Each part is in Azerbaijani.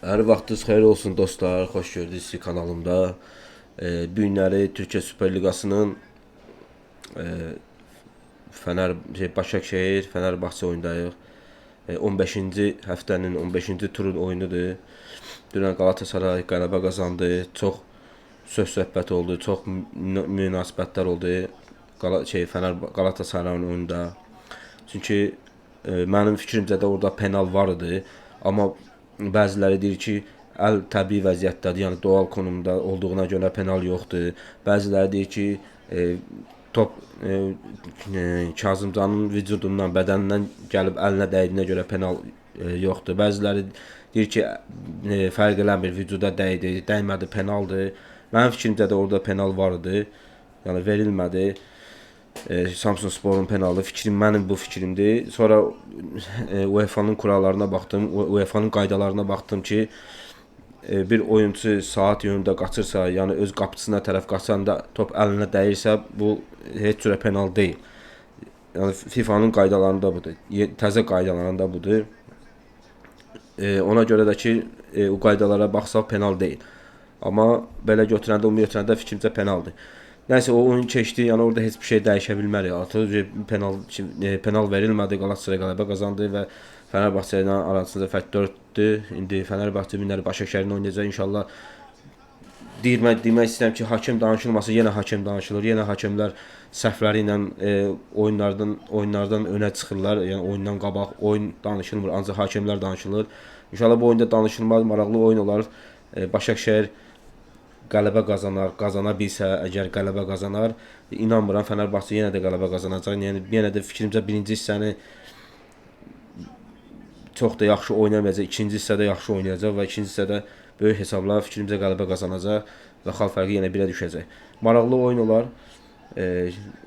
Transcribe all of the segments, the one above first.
Hər vaxtınız xeyir olsun dostlar, xoş gördünüz sizi kanalımda. Bu günləri Türkiyə Süper Liqasının Başakşehir Fenerbahçe oyundayıq. 15-ci həftənin 15-ci turun oyunudur. Dünən Galatasaray qələbə qazandı. Çox söz-söhbət oldu, çox münasibətlər oldu Galatasarayın oyunda. Çünki mənim fikrimcə də orada penal var idi. Amma bəziləri deyir ki, əl təbii vəziyyətdədir, yəni doğal konumda olduğuna görə penal yoxdur. Bəziləri deyir ki, top Kazımcanın vücudundan, bədənindən gəlib əlinə dəydiyinə görə penal yoxdur. Bəziləri deyir ki, fərq eləmir, vücuda dəydi, dəymədi, penaldır. Mənim fikrimcə də orada penal var idi, yəni verilmədi. Samsunsporun penalı mənim bu fikrimdir. Sonra UEFA'nın kurallarına baxdım, UEFA'nın qaydalarına baxdım ki, bir oyunçu saat yönündə qaçırsa, yəni öz qapıçısına tərəf qaçanda top əlinə dəyirsə, bu heç cürə penal deyil. Yəni FIFA'nın qaydalarında budur, təzə qaydalarında budur. Ona görə də ki, o qaydalara baxsaq penal deyil. Amma belə götürəndə, ümumiyyətlə fikrimcə penaldır. Nəysə o oyun keçdi, yəni orada heç bir şey dəyişə bilmərik. Artıq penal verilmədi, Galatasaray qələbə qazandı və Fenerbahçe ilə arasında fərq 4-dür. İndi Fenerbahçe günləri Başakşehirlə oynayacaq inşallah. Demək istəyirəm ki, hakem danışılması, yenə hakem danışılır. Yenə hakemlər səhvləri ilə oyunlardan önə çıxırlar. Yəni oyundan qabaq oyun danışılmır, ancaq hakemlər danışılır. İnşallah bu oyunda danışılmaz, maraqlı oyun olar. Başakşehir qələbə qazana bilsə, əgər qələbə qazanar, inanmıram Fenerbahçe yenə də qələbə qazanacaq. Yəni yenə də fikrimcə birinci hissəni çox da yaxşı oynamayacaq, ikinci hissədə yaxşı oynayacaq və ikinci hissədə böyük hesabla fikrimcə qələbə qazanacaq və xal fərqi yenə 1-ə düşəcək. Maraqlı oyun olar.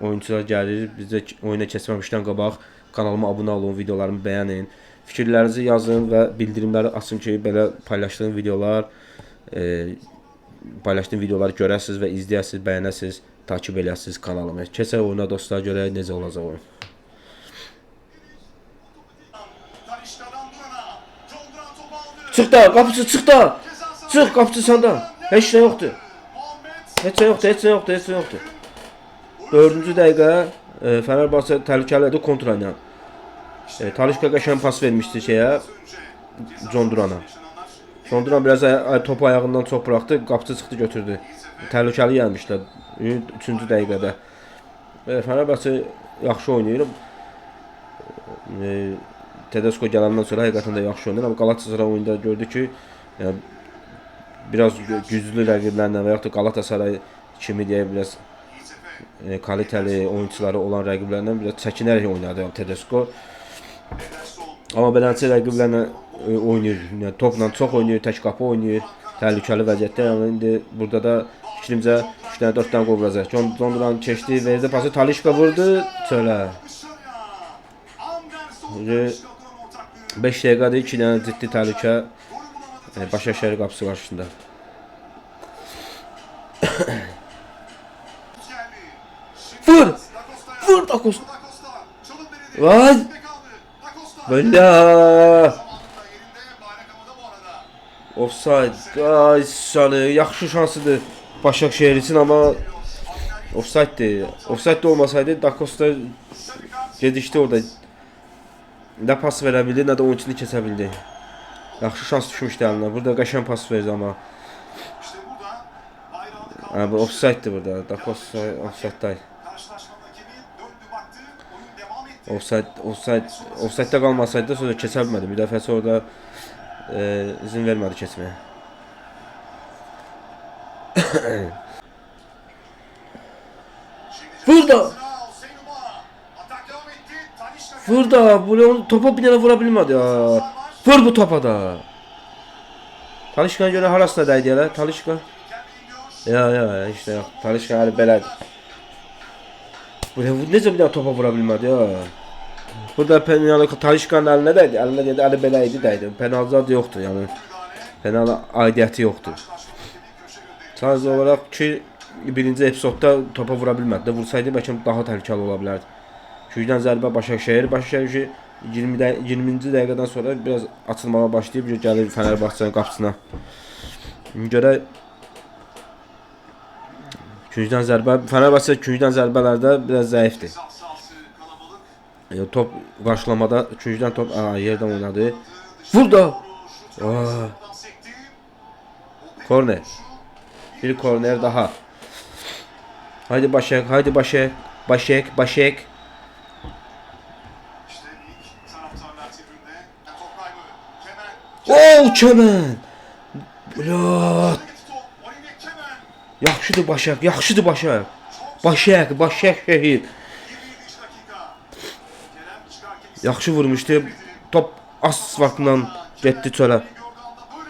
Oyunçular gəlir. Biz də oyuna keçməmişdən qabaq kanalıma abunə olun, videolarımı bəyənin, fikirlərinizi yazın və bildirimləri açın ki, belə paylaşdığım videoları görəsiniz və izləyəsiniz, bəyənəsiniz, takip eləsiniz kanalımı. Keçək oyuna dostlar, görək necə olacaq oyun. Çıx da, qapıcı çıx da. Çıx, qapıcı səndə. Heç nə yoxdur. Heç nə yoxdur. 4-cü dəqiqə Fenerbahçe təhlükəlidir kontra ilə. Talişka qəşəng pas vermişdi John Duran'a. John Duran biraz topu ayağından çox bıraxdı, qapıcı çıxdı götürdü. Təhlükəli gəlmişlər 3-cü dəqiqədə. Fenerbahçe yaxşı oynayır. Tedesco gələndən sonra həqiqətən də yaxşı oynayır, amma Galatasaray oyunda gördü ki, biraz güclü rəqiblərlə və yaxud da Galatasaray kimi deyək, biraz kalitəli oyunçuları olan rəqiblərlə biraz çəkinərək oynadı Tedesco. Amma beləncə rəqiblərlə oynayır, yəni topla çox oynayır, tək qapı oynayır, təhlükəli vəziyyətdə. Yəni indi burada da fikrimcə 3 dənə 4 dənə qol vuracaq. John Duran keçdi, verdi pası, Talişka vurdu, çölə. 5 dəqiqədə 2 dənə ciddi təhlükə Başakşehir qapısı qarşısında. Vur Da Costa. Vay! Belə. Offside. Ay şanı, yaxşı şansıdır Başakşehir üçün, amma offside'dir. Offside olmasaydı Da Costa gedişdi orada. Nə pas verə bildi, nə də oyunçunu keçə bildi. Yaxşı şans düşmüşdü əlinə. Burada qəşəng pas verdi amma. Bu offside'dir burada. Da Costa offside'day. Offside'də qalmasaydı da sonra keçə bilmədi. Bir dəfəsi orada izin vermədi keçməyə. Vur da, bunu topa bir dənə vura bilmədi ya. Vur bu topa da. Talişka'ya görə harasına dəydi elə, Talişka. Ya, işte yox. Talişka hələ belədir. Necə bir dənə topa vura bilmədi ya. Burada Talişka'nın əlinə dəydi, əli belə idi, dəydi. Penalzad yoxdur, yəni. Penal aidiyyəti yoxdur. Sadəcə olaraq ki, birinci epizodda topa vura bilmədi. Vursaydı bəlkə daha təhlükəli ola bilərdi. Gücdən zərbə Başakşehir 20-ci dəqiqədən sonra biraz açılmağa başlayıb gəlir Fenerbahçe'nin qapısına. Görə küncdən zərbə, Fenerbahçe küncdən zərbələrdə biraz zəifdir. Top qarşılamada küncdən top yerdən oynadı. Vur da. Korner. Bir korner daha. Haydi Başak, haydi Başak. Başak. Kemen. Blot. Yaxşıdır Başak, yaxşıdır Başak. Başak şehir. Yaxşı vurmuşdu. Top asfaltla getdi çölə.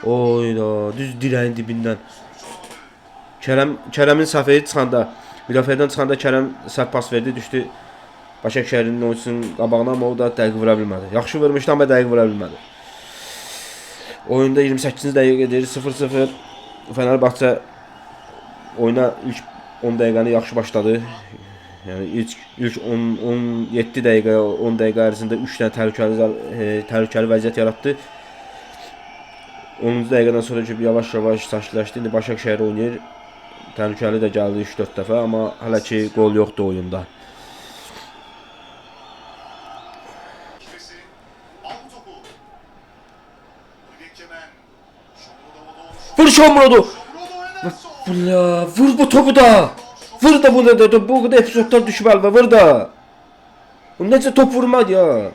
Oyda, düz dirəyin dibindən. Kerem'in səhvəyi çıxanda, müdafiədən çıxanda Kerem səhv pas verdi, düşdü Başakşehir'in oyuncusunun qabağına, amma o da dəqiq vura bilmədi. Yaxşı vurmuşdu, amma dəqiq vura bilmədi. Oyunda 28-ci dəqiqə gedir, 0-0. Fenerbahçe oyuna ilk 10 dəqiqəni yaxşı başladı. Yəni ilk 17 dəqiqə, 10 dəqiqə ərzində 3 dənə təhlükəli vəziyyət yaratdı. 10-cu dəqiqədən sonra ki yavaş-yavaş sakitləşdi. İndi Başakşehir oynayır. Təhlükəli də gəldi 3-4 dəfə, amma hələ ki gol yoxdur oyunda. Vur Şomrodu! Vur bu topu da! Vur da bunu da! Bu kadar epizodlar düşməli və vur da! Necə top vurmadı ya?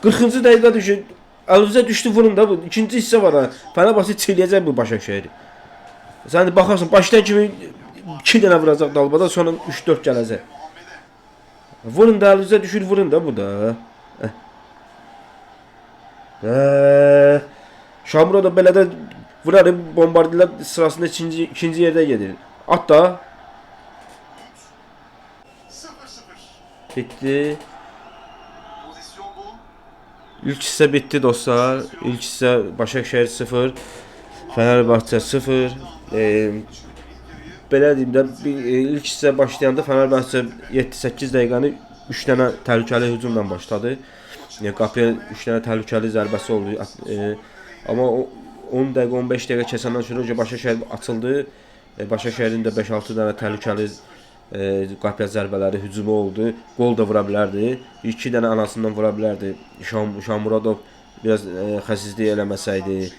40-cı dəqiqə düşür. Əlinizə düşdü vurun da bu. İkinci hissə var ha. Fenerbahçe çiləyəcək bu Başakşehiri. Sən baxarsan başdan kimi 2 dənə vuracaq dalbada, sonra 3-4 gələcək. Vurun da əlinizə düşür vurun da bu da. Şamro da belə də vurar, bombardilər sırasında ikinci yerdə gedir. At da. Bitti. İlk hissə bitti dostlar. İlk hissə Başakşehir 0, Fenerbahçe 0. Belə deyim də ilk hissə başlayanda Fenerbahçe 7-8 dəqiqəni 3 dənə təhlükəli hücumla başladı. Yəni qapıya 3 dənə təhlükəli zərbəsi oldu. Amma 10 dəqiqə 15 dəqiqə keçəndən sonra Başakşehir açıldı. Başakşehirin də 5-6 dənə təhlükəli qapıya zərbələri, hücumu oldu. Gol da vura bilərdi. 2 dənə anasından vura bilərdi. Şamuradov biraz xəsislik eləməsəydi,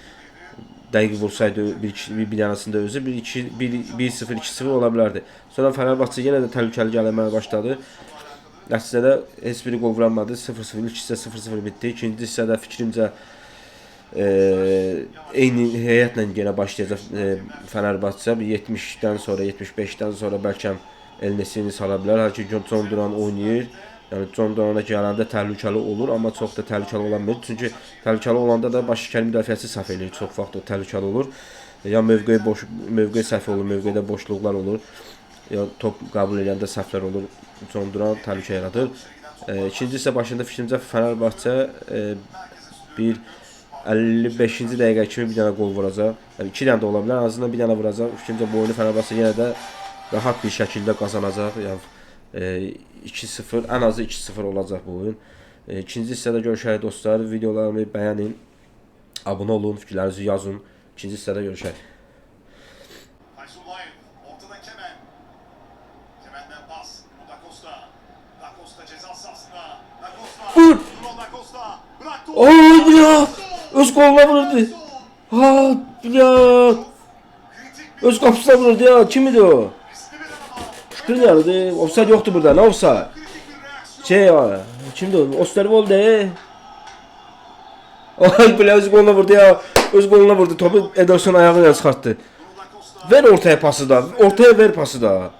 dəqiq vursaydı bir dənəsində özü 1-0, 2-0 ola bilərdi. Sonra Fenerbahçe yenə də təhlükəli gəlməyə başladı. Nəticədə heç biri gol vuramadı. 0-0, ilk hissə 0-0 bitdi. İkinci hissədə fikrimcə eyni heyətlə yenə başlayacaq Fenerbahçe. 70-dən sonra, 75-dən sonra bəlkə El Nesini sala bilər. Halbuki John Duran oynayır. Yəni John Duran'a gələndə təhlükəli olur, amma çox da təhlükəli ola bilmir. Çünki təhlükəli olanda da Başakşehir müdafiəsi səhv eləyir. Çox vaxt o təhlükəli olur. Ya mövqe səhv olur, mövqedə boşluqlar olur. Ya top qəbul edəndə səhvlər olur. John Duran təhlükə yaradır. İkinci isə başında fikrimcə Fenerbahçe bir 55-ci dəqiqə kimi bir dənə gol vuracaq. Yəni 2 dənə də ola bilər, en azından bir dənə vuracaq. Fikrimcə bu oyunu Fenerbahçe yenə də rahat bir şəkildə qazanacaq. Yəni 2-0, ən azı 2-0 olacaq bu oyun. İkinci hissədə görüşərik dostlar. Videolarımı bəyənin, abunə olun, fikirlərinizi yazın. İkinci hissədə görüşərik. Vur! Oy ya! Öz qoluna vururdu. Ha, ya! Öz qapısına vururdu ya. Kim idi o? Şükür yarıdı. Offside yoktu burada. Ne offside? Ya. Kimdi o? Osterwold de. Ay bile öz goluna vurdu ya. Öz goluna vurdu. Topu Ederson ayağıyla çıkarttı. Ver ortaya pası da. Ortaya ver pası da.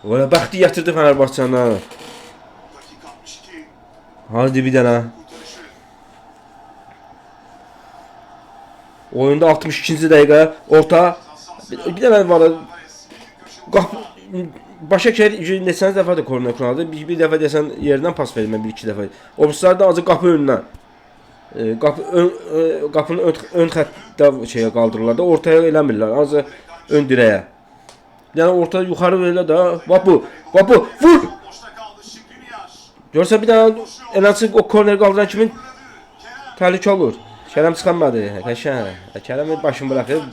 Öyle bəxti yatırdı Fenerbahçe'nin. Hadi bir dənə. Oyunda 62-ci dəqiqə orta bir dənə var. Başakşehir neçənci dəfə də korner kullandı. Bir dəfə desən yerindən pas vermə, bir iki dəfə. Obslarda azı qapı önündən. Qapının ön xəttdə şeyə qaldırırlar da ortaya eləmirlər. Azı ön dirəyə. Yəni orta yuxarı verilə də. Bax bu. Vur. Görsə bir dənə eləsi o korner qaldıran kimin təhlükə olur. Kerem çıxanmadı. Qəşəng. Kerem'in başını bırakıb.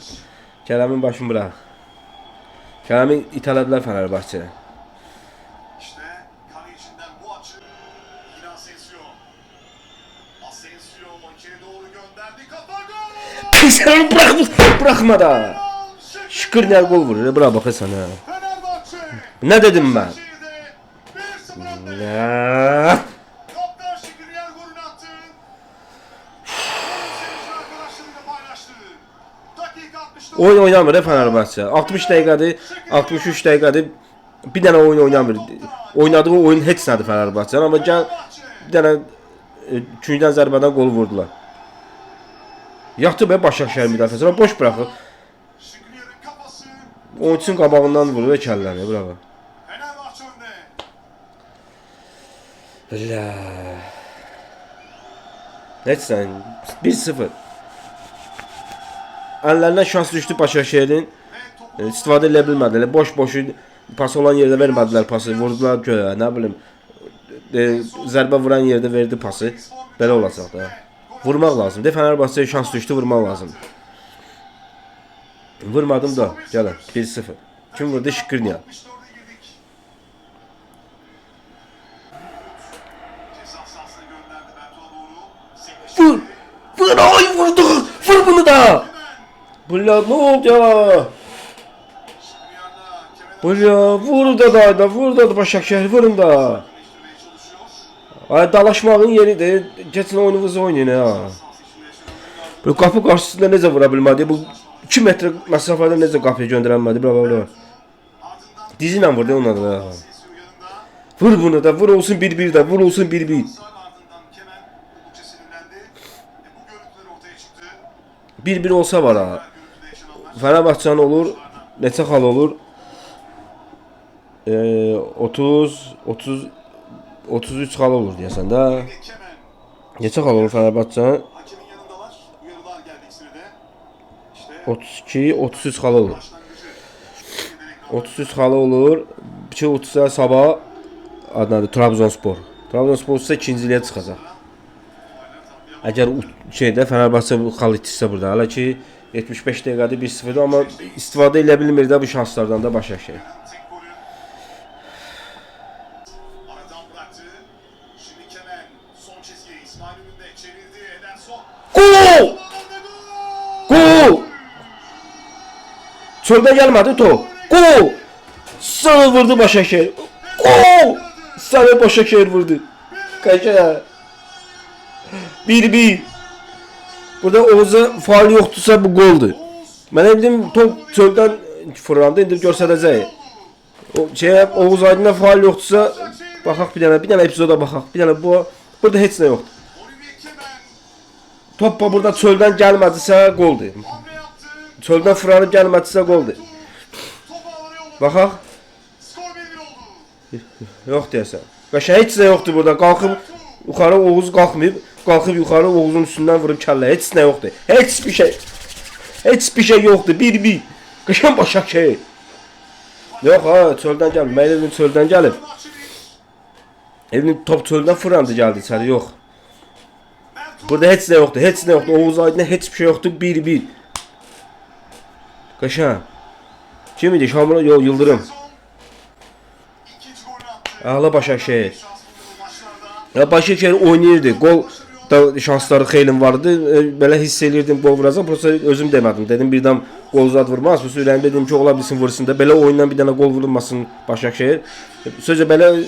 Kerem'in başını bırak. Kerem'i itələdilər Fenerbahçe. İşte kale içinden bu açı. Yine Asensio. Asensio içeri doğru gönderdi. Kafa gol! Sen onu bırakma da. Şükürler gol vurur. Bravo bakın sana. Fenerbahçe. Ne dedim ben? 1-0 önde. Ya. Kaptan Şükrüyer golünü attı. Seyirci arkadaşlarıyla paylaştı. Dakika 64. Oyun oynamır Fenerbahçe. 60 dəqiqədir, 63 dəqiqədir. Bir dənə oyun oynamır. Oynadığı oyun heç nədir Fenerbahçe. Amma gəl bir dənə küncdən zərbədən gol vurdular. Yaxdı be Başakşehir müdafiəsi. Boş buraxıb. Şükrüyer'in kafası. Oyunçunun qabağından vurur və kəlləni. Bravo. Fenerbahçe önde. Allah. Heç sən 1-0. Əllərindən şans düşdü Başakşehirin. İstifadə edə bilmədilər. Boş-boşu pas olan yerdə vermədilər pası. Vurdular göyə, nə bilim. Zərbə vuran yerdə verdi pası. Belə olacaq da. Vurmaq lazımdır. Fenerbahçe'ye şans düşdü, vurmaq lazımdır. Vurmadım da. Gəlin 1-0. Kim vurdu? Şükürniya. 64'e girdik. Ceza sahasına gönderdi Berto'ya doğru. Vur! Vur! Ay vurdu! Vur bunu da! Bu ne oldu ya? Bu ya vur da vur da Başakşehir vurun da. Ay dalaşmağın yeridir. Geçin oyununuzu oynayın ya. Bu kapı karşısında necə vura bilmədi? Bu 2 metre məsafədə necə qapıya göndərənmədi? Bravo. Dizi ilə vurdu ona da. Vur bunu da, vur olsun 1-1 də, vur olsun 1-1. Ardından Kemen oldukça sinirlendi. Bu görüntüler ortaya çıktı. 1-1 olsa var ha. Görüntüde yaşananlar. Fenerbahçe'nin olur. Neçə xal olur? 33 xal olur deyəsən də. Kemen Neçə xal olur Fenerbahçe'nin? hakemin yanındalar. Uyarılar geldi ikisine de. İşte 32, 33 xal olur. başlangıcı. 33 xalı olur. 2-30'a sabah adlanır Trabzonspor. Trabzonspor ise ikinciliyə çıxacaq. Əgər şeydə Fenerbahçe bu xal itirsə burada. Hələ ki 75 dəqiqədə 1-0 amma istifadə edə bilmir də bu şanslardan da Başakşehir. Tek golü. Aradan bıraktı. Şimdi Kemen son çizgiye İsmail önünde çevirdi. Ederson. Gol! Gol! Gol! Çöldə gəlmədi top. Gol! Sağ vurdu Başakşehir. Gol! Sağ Başakşehir vurdu. Kaça? 1-1. Burada Oğuz'a faal yoxdursa bu goldur. Mən dedim top çöldən fırlandı, indi göstərəcək. O Oğuz Aydın'a faal yoxdursa baxaq bir dənə epizoda baxaq. Bir dənə burada heç nə yoxdur. Olivier Kemen Top burada çöldən gəlmədisə goldur. hamle yaptı. Çöldən fırlanıb gəlmədisə goldur. Topu alana yolladı. Baxaq. Skor 1-1 oldu. Yox deyəsən. Qəşəng heç nə yoxdur burada. Qalxıb yuxarı Oğuz qalxmayıb, qalxıb yuxarı Oğuzun üstündən vurub kəllə. Heç nə yoxdur. Heç bir şey. Heç bir şey yoxdur. 1-1. Qəşəng Başakşehir. Yox ha, çöldən gəlmir. Mən evin çöldən gəlib. Evin top çöldən fırlandı gəldi içəri. Yox. Burada heç nə yoxdur. Heç nə yoxdur. Oğuz Aydın'a heç bir şey yoxdur. 1-1. Qəşəng. Kim idi? Şamil Yıldırım. İkinci golünü attı. Ağla Başakşehir. Şans buldu maçlarda. Ya Başakşehir oynayırdı. Gol da şansları xeyli vardı. Belə hiss elirdim gol vuracaq. Prosta özüm demədim. Dedim birdən gol zad vurmaz. Bu ürəyimdə dedim ki, ola bilsin vursun da. Belə oyundan bir dənə gol vurulmasın Başakşehir. Sözcə belə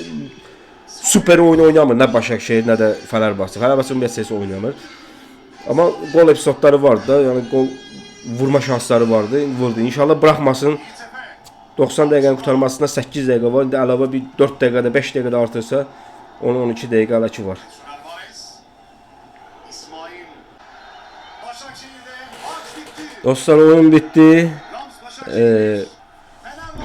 super oyun oynamır. Nə Başakşehir, nə də Fenerbahçe. Fenerbahçe ümumiyyətlə oynamır. Amma gol epizodları vardı da. Yəni gol vurma şansları vardı. Vurdu. İnşallah buraxmasın. 90 dəqiqənin qurtarmasında 8 dəqiqə var. İndi əlavə bir 4 dəqiqədə, 5 dəqiqədə artırsa 10-12 dəqiqə hələ ki var. Suarez. İsmail. Başakşehir'de maç bitti. Dostlar oyun bitti.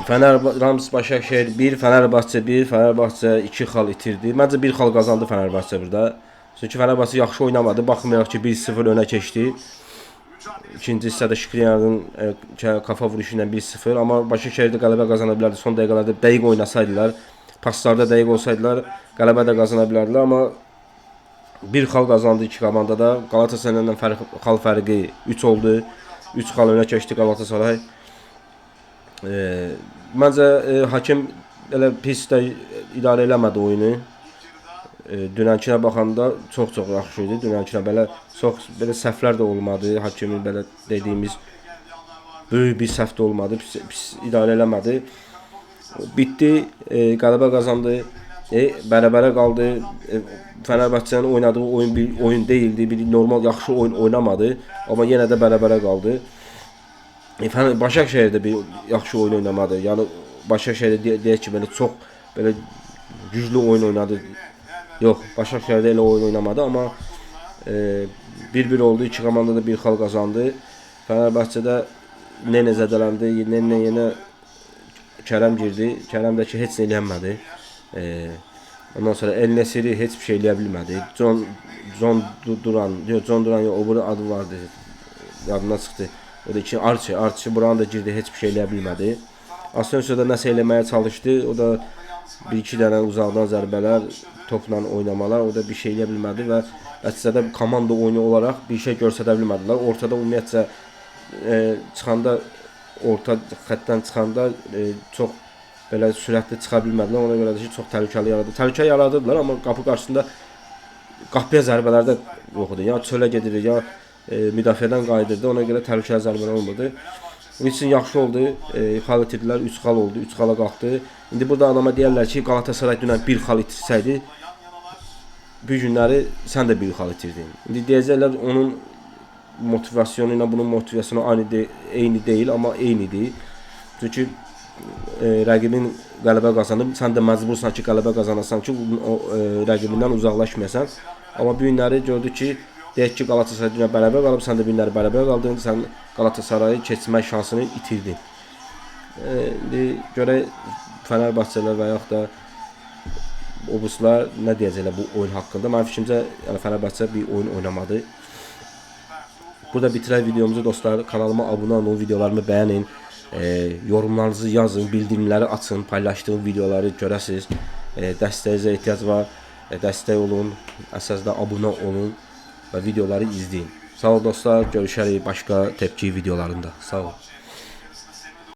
Rams Başakşehir. Rams Başakşehir 1, Fenerbahçe 1, Fenerbahçe 2 xal itirdi. Məncə 1 xal qazandı Fenerbahçe burada. Çünki Fenerbahçe yaxşı oynamadı. Baxmayaraq ki 1-0 önə keçdi. İkinci hissədə Şükriyanın kafa vuruşu ilə 1-0. Amma Başakşehir də qələbə qazana bilərdi. Son dəqiqələrdə dəqiq oynasaydılar paslarda dəqiq olsaydılar qələbə də qazana bilərdilər, amma bir xal qazandı iki komandada. Galatasarayla xal fərqi 3 oldu. 3 xal önə keçdi Galatasaray. Məncə hakem elə pis də idarə eləmədi oyunu. Dünənkinə baxanda çox yaxşı idi. Dünənkinə belə səhvlər də olmadı. Hakemin belə dediyimiz böyük bir səhv də olmadı. Pis idarə eləmədi. Bitdi, qələbə qazandı. Bərabərə qaldı. Fenerbahçe'nin oynadığı oyun bir oyun değildi. Bir normal yaxşı oyun oynamadı. Amma yenə də bərabərə qaldı. Başakşehir də bir yaxşı oyun oynamadı. Yəni Başakşehir deyək ki, belə çox belə güclü oyun oynadı. Yox, Başakşehir də elə oyun oynamadı, amma 1-1 oldu. İki komanda da bir xal qazandı. Fenerbahçe'də Nene zədələndi. Nene yenə Kerem girdi. Kerem də ki heç nə eləyənmədi. Ondan sonra El Nesiri heç bir şey eləyə bilmədi. John Duran yox, o burada adı vardı. Yadımdan çıxdı. O da iki Archie buranı da girdi, heç bir şey eləyə bilmədi. Asensio da nəsə eləməyə çalışdı. O da bir-iki dənə uzaqdan zərbələr, topla oynamalar, o da bir şey eləyə bilmədi və nəticədə komanda oyunu olaraq bir şey göstərə bilmədilər. Ortada ümumiyyətcə çıxanda, orta xəttdən çıxanda çox belə sürətli çıxa bilmədilər. Ona görə də ki, çox təhlükəli yaradı. Təhlükə yaradırdılar, amma qapı qarşısında qapıya zərbələr də yox idi. Ya çölə gedir, ya müdafiədən qayıdırdı. Ona görə təhlükəli zərbələr olmadı. Üçün yaxşı oldu. Xal itirdilər, 3 xal oldu, 3 xala qalxdı. İndi burada adama deyərlər ki, Galatasaray dünən 1 xal itirsəydi, bu günləri sən də 1 xal itirdin. İndi deyəcəklər onun motivasyonu ilə bunun motivasyonu eyni deyil, amma eynidir. Çünki rəqibin qələbə qazanıb, sən də məcbursan ki, qələbə qazanasan ki, rəqibindən uzaqlaşmayasan. Amma bu günləri gördük ki, deyək ki, Galatasaray dünə bərabər qalıb, sən də bu günləri bərabər qaldın, sən Galatasarayı keçmək şansını itirdin. İndi görək Fenerbahçelər və yaxud da obuslar nə deyəcəklər bu oyun haqqında. Mənim fikrimcə Fenerbahçe bir oyun oynamadı. Burada bitirək videomuzu dostlar. Kanalıma abunə olun, videolarımı bəyənin. Yorumlarınızı yazın, bildirimləri açın, paylaşdığım videoları görəsiniz. Dəstəyinizə ehtiyac var. Dəstək olun, əsasda abunə olun və videoları izləyin. Sağ ol dostlar, görüşərik başqa tepki videolarında. Sağ ol.